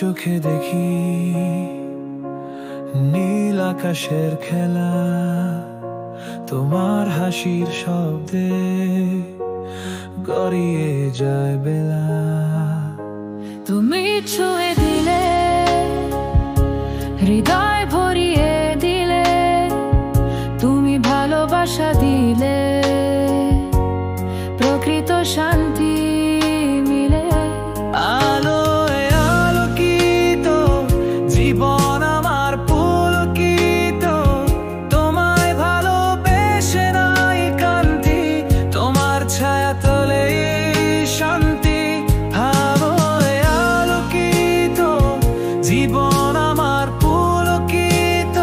চোখে দেখি নীল আকাশের খেলা, তোমার হাসির শব্দে গড়িয়ে যায় বেলা। তুমি ছুঁয়ে দিলে, হৃদয় ভরিয়ে দিলে, তুমি ভালোবাসা দিলে, প্রকৃত শান্তি মিলে। আলোয় আলোকিত জীবন আমার পুলকিত, তোমায় ভালোবেসে নাই কান্তি, তোমার ছায়া তলে শান্তি। আলোয় আলোকিত জীবন আমার পুলকিত,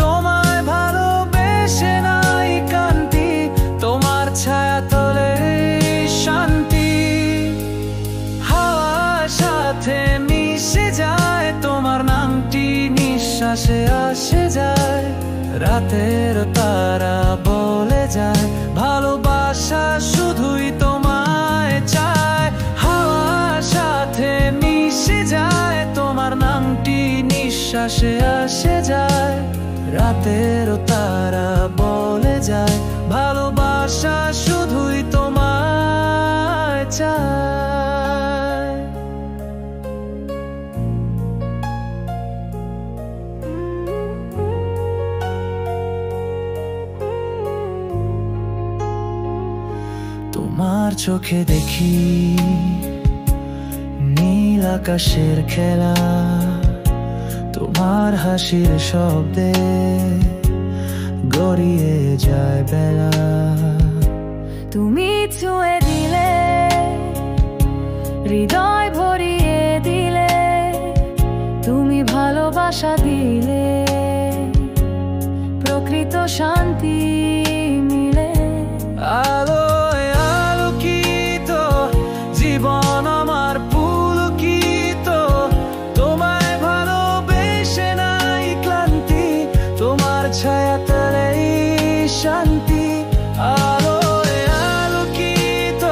তোমায় ভালোবেসে নাই কান্তি, তোমার ছায়া তলে শান্তি। হাওয়ার সাথে মিশে যায় তোমার নামটি, নিঃশ্বাসে আসে যায়, রাতের তারা বলে যায় ভালোবাসা শুধুই তোমায় চায়। হাওয়ার সাথে মিশে যায় তোমার নামটি, নিঃশ্বাসে আসে যায়, রাতের তারা বলে যায় ভালোবাসা শুধুই তোমায় চায়। তোমার চোখে দেখি নীল আকাশের খেলা, তোমার হাসির শব্দে গড়িয়ে যায় বেলা। তুমি ছুঁয়ে দিলে, হৃদয় ভরিয়ে দিলে, তুমি ভালোবাসা দিলে, প্রকৃত শান্তি মিলে। আলোয় আলোকিত জীবন আমার পুলকিত, তোমায় ভালোবেসে নাই ক্লান্তি, তোমার ছায়া তলেই শান্তি। আলোয় আলোকিত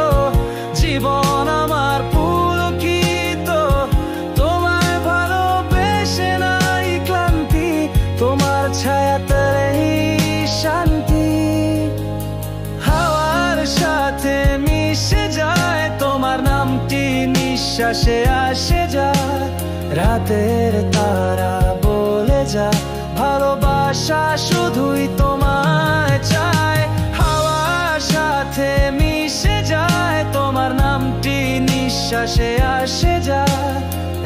জীবন আমার পুলকিত, তোমায় ভালোবেসে নাই ক্লান্তি, তোমার ছায়া তলেই শান্তি। হাওয়ার সাথে মিশে যায় তোমার নামটি, নিঃশ্বাসে আসে যায়, রাতের তারা বলে যায় ভালোবাসা শুধুই তোমায় চায়। হাওয়ার সাথে মিশে যায় তোমার নামটি, নিঃশ্বাসে আসে যায়,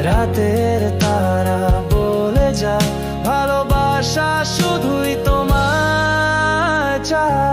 রাতের তারা বলে যায় ভালোবাসা শুধুই তোমায় চায়।